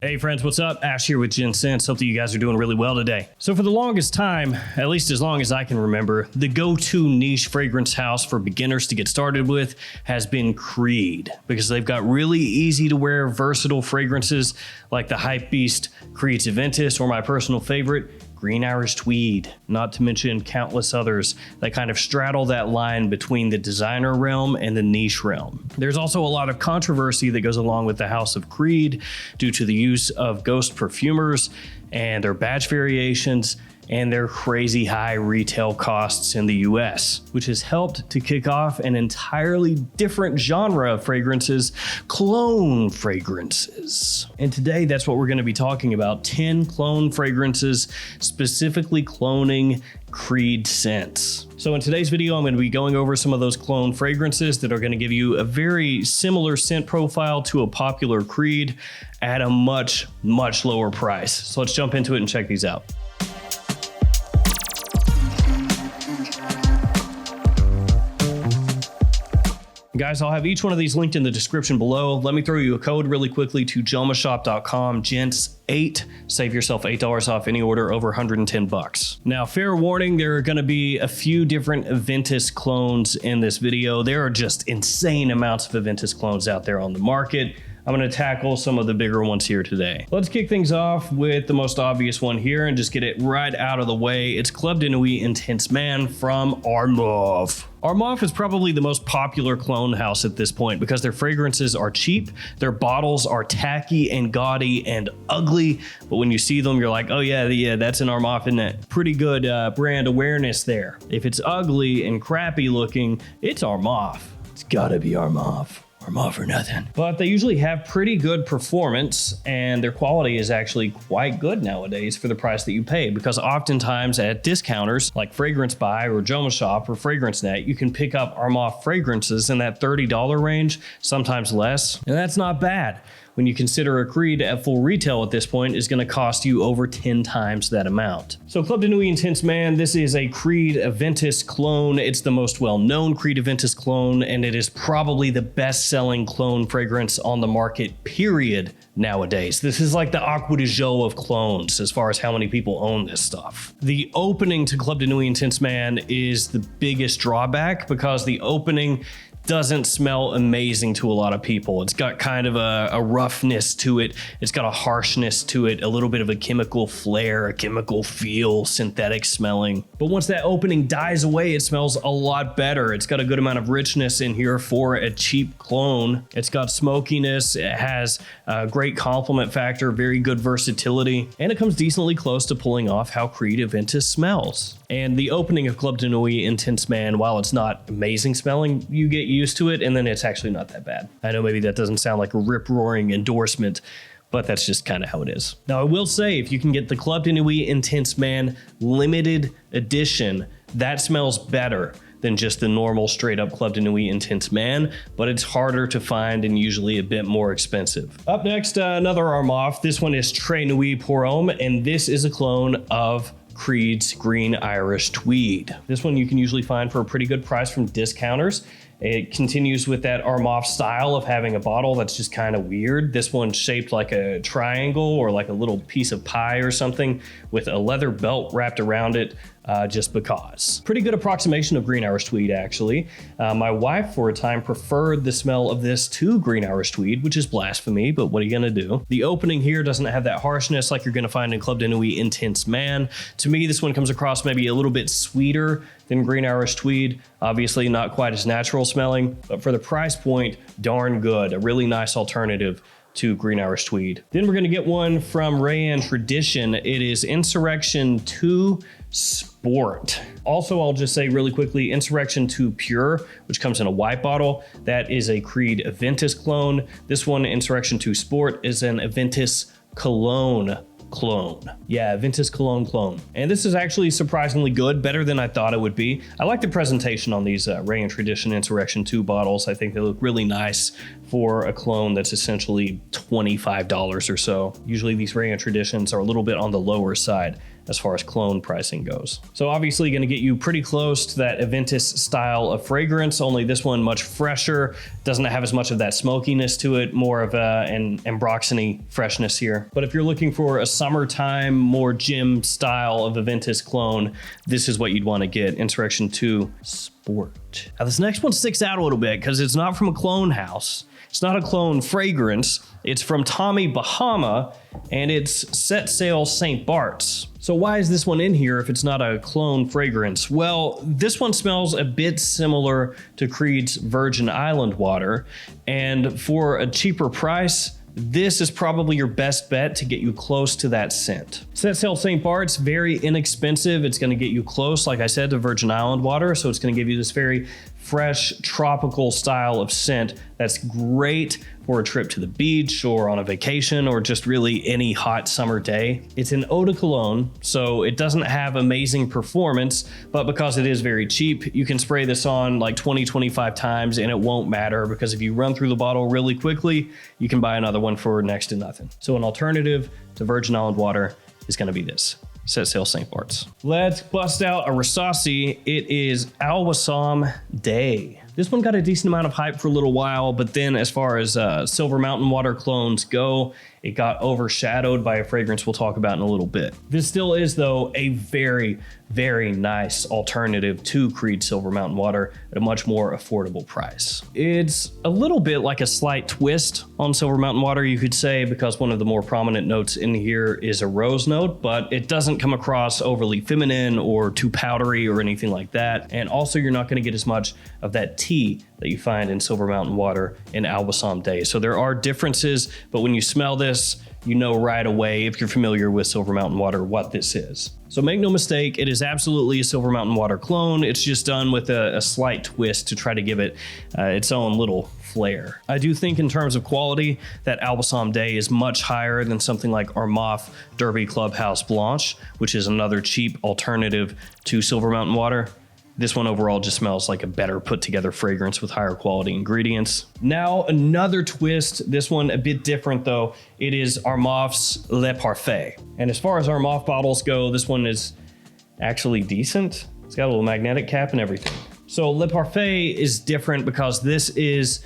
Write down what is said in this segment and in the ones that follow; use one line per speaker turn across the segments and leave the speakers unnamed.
Hey friends, what's up? Ash here with Gents. Hope that you guys are doing really well today. So for the longest time, at least as long as I can remember, the go-to niche fragrance house for beginners to get started with has been Creed, because they've got really easy to wear, versatile fragrances like the hype beast Creed's Aventus, or my personal favorite, Green Irish Tweed, not to mention countless others that kind of straddle that line between the designer realm and the niche realm. There's also a lot of controversy that goes along with the House of Creed due to the use of ghost perfumers and their badge variations and their crazy high retail costs in the US, which has helped to kick off an entirely different genre of fragrances, clone fragrances. And today that's what we're gonna be talking about, 10 clone fragrances, specifically cloning Creed scents. So in today's video, I'm going to be going over some of those clone fragrances that are going to give you a very similar scent profile to a popular Creed at a much, much lower price. So let's jump into it and check these out. Guys, I'll have each one of these linked in the description below. Let me throw you a code really quickly to jomashop.com, Gents8. Save yourself $8 off any order over 110 bucks. Now, fair warning, there are gonna be a few different Aventus clones in this video. There are just insane amounts of Aventus clones out there on the market. I'm gonna tackle some of the bigger ones here today. Let's kick things off with the most obvious one here and just get it right out of the way. It's Club de Nuit Intense Man from Armaf. Armaf is probably the most popular clone house at this point because their fragrances are cheap, their bottles are tacky and gaudy and ugly, but when you see them, you're like, oh yeah, that's an Armaf, isn't it? Pretty good brand awareness there. If it's ugly and crappy looking, it's Armaf. It's gotta be Armaf. Armaf or nothing. But they usually have pretty good performance, and their quality is actually quite good nowadays for the price that you pay, because oftentimes at discounters like Fragrance Buy or Joma Shop or Fragrance Net, you can pick up Armaf fragrances in that $30 range, sometimes less, and that's not bad when you consider a Creed at full retail at this point is going to cost you over 10 times that amount. So Club de Nuit Intense Man, this is a Creed Aventus clone. It's the most well-known Creed Aventus clone, and it is probably the best-selling clone fragrance on the market, period, nowadays. This is like the Acqua di Gio of clones as far as how many people own this stuff. The opening to Club de Nuit Intense Man is the biggest drawback because the opening doesn't smell amazing to a lot of people. It's got kind of a roughness to it. It's got a harshness to it, a little bit of a chemical flair, a chemical feel, synthetic smelling. But once that opening dies away, it smells a lot better. It's got a good amount of richness in here for a cheap clone. It's got smokiness. It has a great complement factor, very good versatility, and it comes decently close to pulling off how Creed Aventus smells. And the opening of Club de Nuit Intense Man, while it's not amazing smelling, you get used to it, and then it's actually not that bad. I know maybe that doesn't sound like a rip-roaring endorsement, but that's just kind of how it is. Now, I will say, if you can get the Club de Nuit Intense Man limited edition, that smells better than just the normal straight-up Club de Nuit Intense Man, but it's harder to find and usually a bit more expensive. Up next, another Armaf. This one is Très Nuit Pour Homme, and this is a clone of Creed's Green Irish Tweed. This one you can usually find for a pretty good price from discounters. It continues with that Armaf style of having a bottle that's just kind of weird. This one's shaped like a triangle or like a little piece of pie or something with a leather belt wrapped around it. Just because. Pretty good approximation of Green Irish Tweed, actually. My wife, for a time, preferred the smell of this to Green Irish Tweed, which is blasphemy, but what are you gonna do? The opening here doesn't have that harshness like you're gonna find in Club de Nuit Intense Man. To me, this one comes across maybe a little bit sweeter than Green Irish Tweed. Obviously not quite as natural smelling, but for the price point, darn good. A really nice alternative to Green Irish Tweed. Then we're gonna get one from Reyane Tradition. It is Insurrection 2 Sport. Also, I'll just say really quickly, Insurrection 2 Pure, which comes in a white bottle, that is a Creed Aventus clone. This one, Insurrection 2 Sport, is an Aventus Cologne clone. Yeah, Aventus Cologne clone. And this is actually surprisingly good, better than I thought it would be. I like the presentation on these Reyane Tradition Insurrection 2 bottles. I think they look really nice for a clone that's essentially $25 or so. Usually these Reyane traditions are a little bit on the lower side as far as clone pricing goes. So obviously going to get you pretty close to that Aventus style of fragrance, only this one much fresher, doesn't have as much of that smokiness to it, more of an ambroxany freshness here. But if you're looking for a summertime, more gym style of Aventus clone, this is what you'd want to get, Insurrection 2 Sport. Now this next one sticks out a little bit because it's not from a clone house. It's not a clone fragrance. It's from Tommy Bahama, and it's Set Sail St. Barts. So why is this one in here if it's not a clone fragrance? Well, this one smells a bit similar to Creed's Virgin Island water, and for a cheaper price, this is probably your best bet to get you close to that scent. Set Sail St. Barts, very inexpensive. It's going to get you close, like I said, to Virgin Island water, so it's going to give you this very fresh, tropical style of scent that's great for a trip to the beach or on a vacation or just really any hot summer day. It's an eau de cologne, so it doesn't have amazing performance, but because it is very cheap, you can spray this on like 20, 25 times and it won't matter, because if you run through the bottle really quickly, you can buy another one for next to nothing. So an alternative to Virgin Island water is going to be this. Set Sail St. Barts. Let's bust out a Rasasi. It is Al Wisam Day. This one got a decent amount of hype for a little while, but then as far as Silver Mountain water clones go, it got overshadowed by a fragrance we'll talk about in a little bit. This still is, though, a very, very nice alternative to Creed Silver Mountain water at a much more affordable price. It's a little bit like a slight twist on Silver Mountain water, you could say, because one of the more prominent notes in here is a rose note, but it doesn't come across overly feminine or too powdery or anything like that. And also, you're not going to get as much of that tea that you find in Silver Mountain water in Al Wisam Day. So there are differences, but when you smell this, you know right away, if you're familiar with Silver Mountain water, what this is. So make no mistake, it is absolutely a Silver Mountain water clone. It's just done with a slight twist to try to give it its own little flair. I do think in terms of quality that Al Wisam Day is much higher than something like Armaf Derby Clubhouse Blanche, which is another cheap alternative to Silver Mountain water. This one overall just smells like a better put together fragrance with higher quality ingredients. Now another twist, this one a bit different though. It is Armaf's Le Parfait. And as far as Armaf bottles go, this one is actually decent. It's got a little magnetic cap and everything. So Le Parfait is different because this is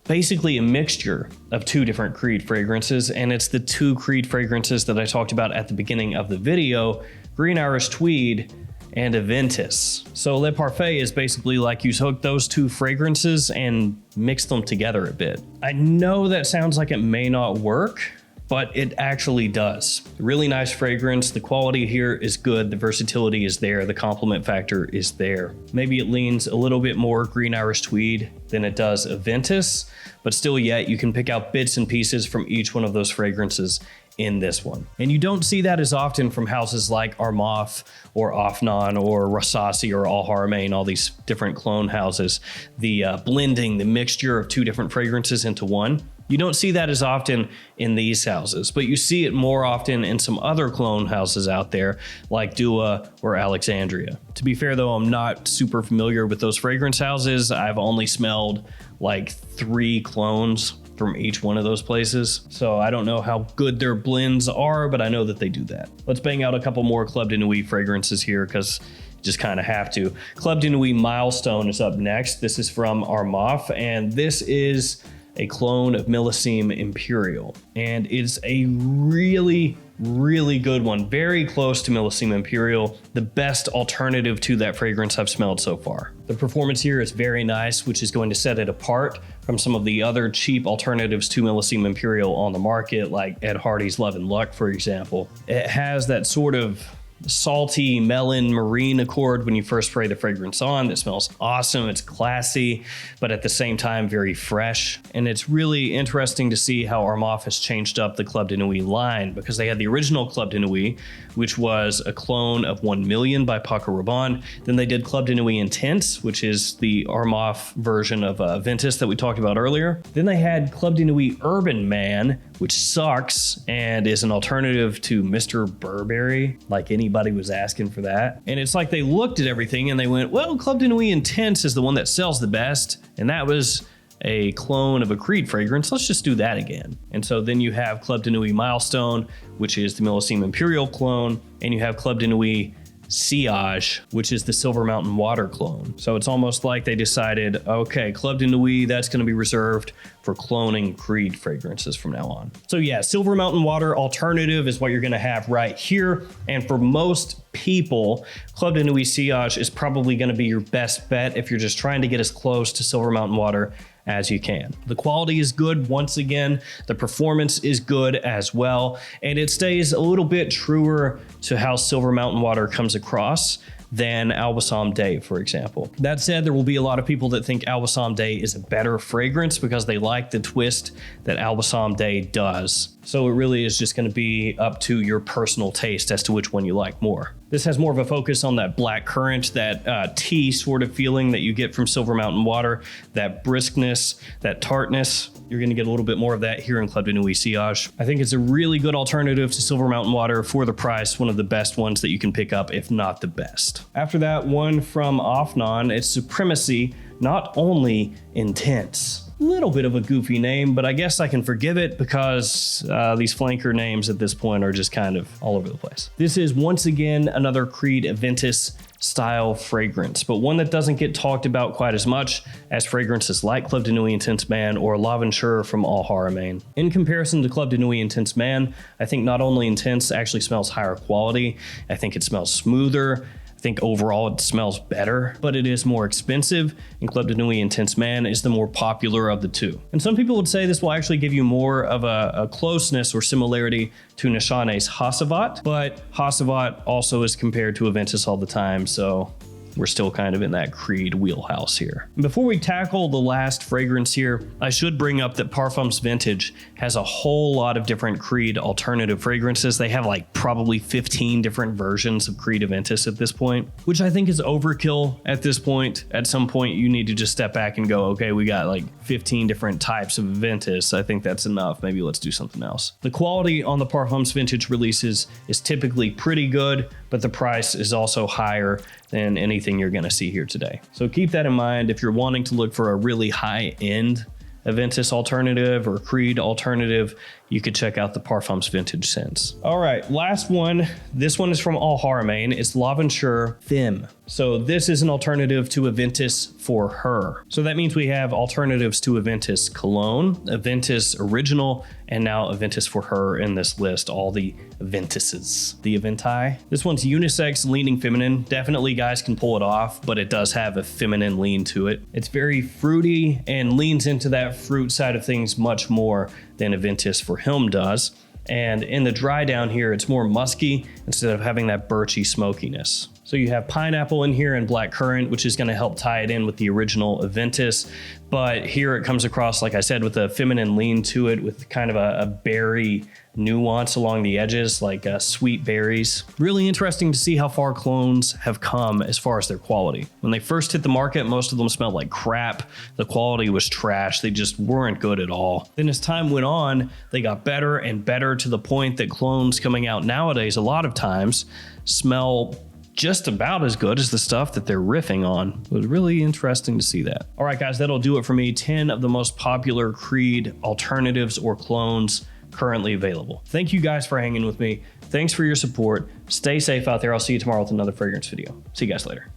basically a mixture of two different Creed fragrances, and it's the two Creed fragrances that I talked about at the beginning of the video, Green Irish Tweed and Aventus. So Le Parfait is basically like you took those two fragrances and mixed them together a bit. I know that sounds like it may not work, but it actually does. Really nice fragrance. The quality here is good. The versatility is there. The complement factor is there. Maybe it leans a little bit more Green Irish Tweed than it does Aventus, but still yet you can pick out bits and pieces from each one of those fragrances in this one. And you don't see that as often from houses like Armaf or Afnan or Rasasi or Haramain, all these different clone houses. The blending, the mixture of two different fragrances into one. You don't see that as often in these houses, but you see it more often in some other clone houses out there like Dua or Alexandria. To be fair though, I'm not super familiar with those fragrance houses. I've only smelled like 3 clones from each one of those places. So I don't know how good their blends are, but I know that they do that. Let's bang out a couple more Club de Nuit fragrances here because you just kind of have to. Club de Nuit Milestone is up next. This is from Armaf, and this is a clone of Millésime Imperial. And it's a really, really good one. Very close to Millésime Imperial. The best alternative to that fragrance I've smelled so far. The performance here is very nice, which is going to set it apart from some of the other cheap alternatives to Millésime Imperial on the market, like Ed Hardy's Love and Luck, for example. It has that sort of salty melon marine accord when you first spray the fragrance on that smells awesome. It's classy, but at the same time very fresh. And it's really interesting to see how Armaf has changed up the Club de Nuit line, because they had the original Club de Nuit, which was a clone of 1 Million by Paco Rabanne. Then they did Club de Nuit Intense, which is the Armaf version of Aventus that we talked about earlier. Then they had Club de Nuit Urban Man, which sucks and is an alternative to Mr. Burberry, like anybody was asking for that. And it's like they looked at everything and they went, well, Club de Nuit Intense is the one that sells the best, and that was a clone of a Creed fragrance, let's just do that again. And so then you have Club de Nuit Milestone, which is the Millesime Imperial clone, and you have Club de Nuit Sillage, which is the Silver Mountain Water clone. So it's almost like they decided, okay, Club de Nuit, that's going to be reserved for cloning Creed fragrances from now on. So yeah, Silver Mountain Water alternative is what you're going to have right here. And for most people, Club de Nuit Sillage is probably going to be your best bet if you're just trying to get as close to Silver Mountain Water as you can. The quality is good once again, the performance is good as well, and it stays a little bit truer to how Silver Mountain Water comes across than Al Wisam Day, for example. That said, there will be a lot of people that think Al Wisam Day is a better fragrance because they like the twist that Al Wisam Day does. So it really is just going to be up to your personal taste as to which one you like more. This has more of a focus on that black currant, that tea sort of feeling that you get from Silver Mountain Water, that briskness, that tartness. You're going to get a little bit more of that here in Club de Nuit Sillage. I think it's a really good alternative to Silver Mountain Water for the price, one of the best ones that you can pick up, if not the best. After that, one from Afnan, it's Supremacy, Not Only Intense. Little bit of a goofy name, but I guess I can forgive it because these flanker names at this point are just kind of all over the place. This is once again another Creed Aventus style fragrance, but one that doesn't get talked about quite as much as fragrances like Club de Nuit Intense Man or L'Aventure from Al Haramain. In comparison to Club de Nuit Intense Man, I think Not Only Intense actually smells higher quality. I think it smells smoother. I think overall it smells better, but it is more expensive, and Club de Nuit Intense Man is the more popular of the two. And some people would say this will actually give you more of a closeness or similarity to Nishane's Hasavat, but Hasavat also is compared to Aventus all the time, so we're still kind of in that Creed wheelhouse here. Before we tackle the last fragrance here, I should bring up that Parfums Vintage has a whole lot of different Creed alternative fragrances. They have like probably 15 different versions of Creed Aventus at this point, which I think is overkill at this point. At some point, you need to just step back and go, okay, we got like 15 different types of Aventus. I think that's enough. Maybe let's do something else. The quality on the Parfums Vintage releases is typically pretty good, but the price is also higher than anything you're gonna see here today. So keep that in mind if you're wanting to look for a really high-end Aventus alternative or Creed alternative, you could check out the Parfums Vintage scents. All right, last one. This one is from Al Haramain. It's L'Aventure Femme. So this is an alternative to Aventus for her. So that means we have alternatives to Aventus Cologne, Aventus Original, and now Aventus for her in this list, all the Aventuses. The Aventi. This one's unisex, leaning feminine. Definitely guys can pull it off, but it does have a feminine lean to it. It's very fruity and leans into that fruit side of things much more than Aventus for him does. And in the dry down here, it's more musky instead of having that birchy smokiness. So you have pineapple in here and black currant, which is going to help tie it in with the original Aventus. But here it comes across, like I said, with a feminine lean to it, with kind of a berry nuance along the edges, like sweet berries. Really interesting to see how far clones have come as far as their quality. When they first hit the market, most of them smelled like crap. The quality was trash. They just weren't good at all. Then as time went on, they got better and better to the point that clones coming out nowadays, a lot of times, smell just about as good as the stuff that they're riffing on. It was really interesting to see that. All right, guys, that'll do it for me. 10 of the most popular Creed alternatives or clones currently available. Thank you guys for hanging with me. Thanks for your support. Stay safe out there. I'll see you tomorrow with another fragrance video. See you guys later.